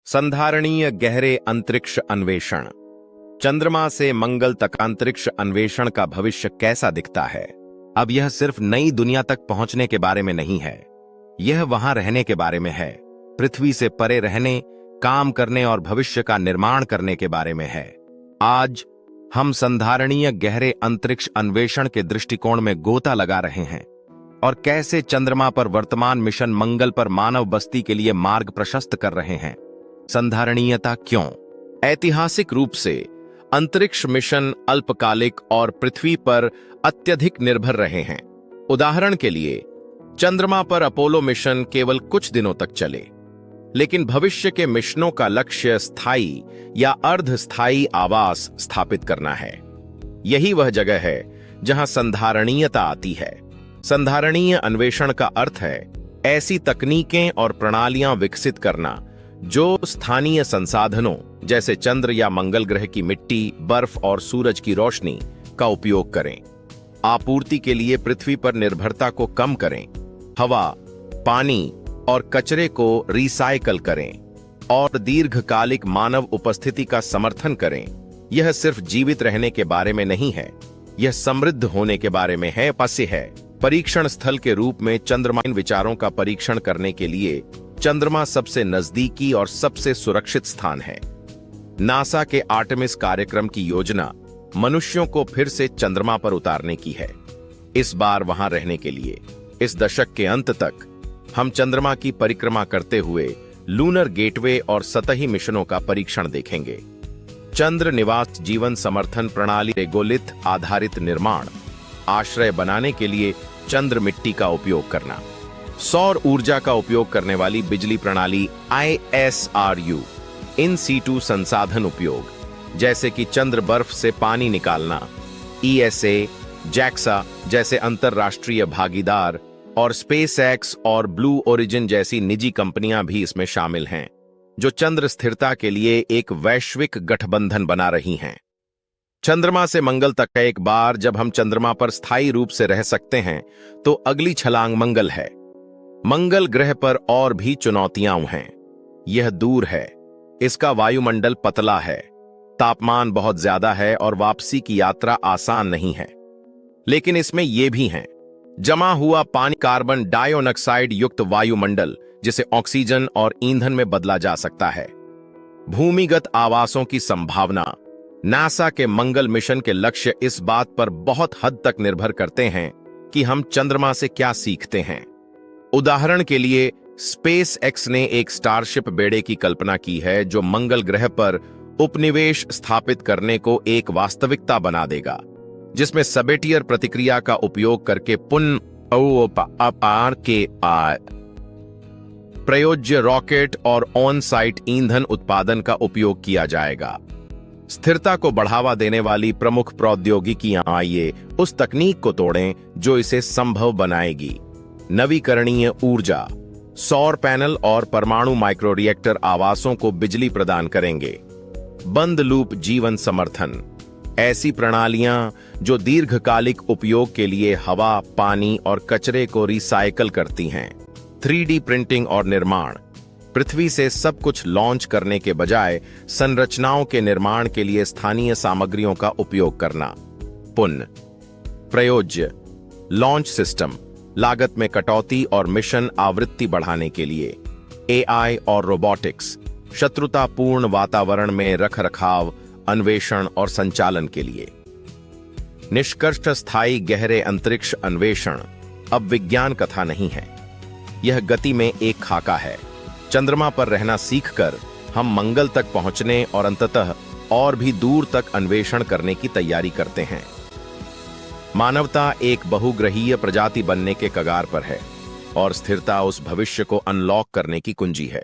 संधारणीय गहरे अंतरिक्ष अन्वेषण। चंद्रमा से मंगल तक अंतरिक्ष अन्वेषण का भविष्य कैसा दिखता है? अब यह सिर्फ नई दुनिया तक पहुंचने के बारे में नहीं है, यह वहां रहने के बारे में है, पृथ्वी से परे रहने, काम करने और भविष्य का निर्माण करने के बारे में है। आज हम संधारणीय गहरे अंतरिक्ष अन्वेषण के दृष्टिकोण में गोता लगा रहे हैं और कैसे चंद्रमा पर वर्तमान मिशन मंगल पर मानव बस्ती के लिए मार्ग प्रशस्त कर रहे हैं। संधारणीयता क्यों? ऐतिहासिक रूप से अंतरिक्ष मिशन अल्पकालिक और पृथ्वी पर अत्यधिक निर्भर रहे हैं। उदाहरण के लिए चंद्रमा पर अपोलो मिशन केवल कुछ दिनों तक चले, लेकिन भविष्य के मिशनों का लक्ष्य स्थायी या अर्धस्थायी आवास स्थापित करना है। यही वह जगह है जहां संधारणीयता आती है। संधारणीय अन्वेषण का अर्थ है ऐसी तकनीकें और प्रणालियां विकसित करना जो स्थानीय संसाधनों जैसे चंद्र या मंगल ग्रह की मिट्टी, बर्फ और सूरज की रोशनी का उपयोग करें, आपूर्ति के लिए पृथ्वी पर निर्भरता को कम करें, हवा, पानी और कचरे को रिसाइकल करें और दीर्घकालिक मानव उपस्थिति का समर्थन करें। यह सिर्फ जीवित रहने के बारे में नहीं है, यह समृद्ध होने के बारे में है। पस्य है परीक्षण स्थल के रूप में चंद्रमा। इन विचारों का परीक्षण करने के लिए चंद्रमा सबसे नजदीकी और सबसे सुरक्षित स्थान है। नासा के आर्टेमिस कार्यक्रम की योजना मनुष्यों को फिर से चंद्रमा पर उतारने की है, इस बार वहां रहने के लिए। इस दशक के अंत तक हम चंद्रमा की परिक्रमा करते हुए लूनर गेटवे और सतही मिशनों का परीक्षण देखेंगे। चंद्र निवास जीवन समर्थन प्रणाली, रेगोलिथ आधारित निर्माण, आश्रय बनाने के लिए चंद्र मिट्टी का उपयोग करना, सौर ऊर्जा का उपयोग करने वाली बिजली प्रणाली ISRU, इन सीटू संसाधन उपयोग जैसे कि चंद्र बर्फ से पानी निकालना, ESA, JAXA जैसे अंतरराष्ट्रीय भागीदार और SpaceX और ब्लू ओरिजिन जैसी निजी कंपनियां भी इसमें शामिल हैं, जो चंद्र स्थिरता के लिए एक वैश्विक गठबंधन बना रही हैं। चंद्रमा से मंगल तक का एक बार जब हम चंद्रमा पर स्थायी रूप से रह सकते हैं, तो अगली छलांग मंगल है। मंगल ग्रह पर और भी चुनौतियां हैं। यह दूर है, इसका वायुमंडल पतला है, तापमान बहुत ज्यादा है और वापसी की यात्रा आसान नहीं है। लेकिन इसमें यह भी है जमा हुआ पानी, कार्बन डाइऑक्साइड युक्त वायुमंडल जिसे ऑक्सीजन और ईंधन में बदला जा सकता है। भूमिगत आवासों की संभावना। नासा के मंगल मिशन के लक्ष्य इस बात पर बहुत हद तक निर्भर करते हैं कि हम चंद्रमा से क्या सीखते हैं। उदाहरण के लिए SpaceX ने एक स्टारशिप बेड़े की कल्पना की है जो मंगल ग्रह पर उपनिवेश स्थापित करने को एक वास्तविकता बना देगा, जिसमें सबेटियर प्रतिक्रिया का उपयोग करके प्रयोज्य रॉकेट और ऑन साइट ईंधन उत्पादन का उपयोग किया जाएगा। स्थिरता को बढ़ावा देने वाली प्रमुख प्रौद्योगिकियां, आइए उस तकनीक को तोड़ें जो इसे संभव बनाएगी। नवीकरणीय ऊर्जा, सौर पैनल और परमाणु माइक्रो रिएक्टर आवासों को बिजली प्रदान करेंगे। बंद लूप जीवन समर्थन, ऐसी प्रणालियां जो दीर्घकालिक उपयोग के लिए हवा, पानी और कचरे को रिसाइकल करती हैं। 3D प्रिंटिंग और निर्माण, पृथ्वी से सब कुछ लॉन्च करने के बजाय संरचनाओं के निर्माण के लिए स्थानीय सामग्रियों का उपयोग करना। पुनः प्रयोज्य लॉन्च सिस्टम, लागत में कटौती और मिशन आवृत्ति बढ़ाने के लिए। AI और रोबोटिक्स, शत्रुतापूर्ण वातावरण में रखरखाव, अन्वेषण और संचालन के लिए। निष्कर्ष, स्थायी गहरे अंतरिक्ष अन्वेषण अब विज्ञान कथा नहीं है, यह गति में एक खाका है। चंद्रमा पर रहना सीखकर हम मंगल तक पहुंचने और अंततः और भी दूर तक अन्वेषण करने की तैयारी करते हैं। मानवता एक बहुग्रहीय प्रजाति बनने के कगार पर है और स्थिरता उस भविष्य को अनलॉक करने की कुंजी है।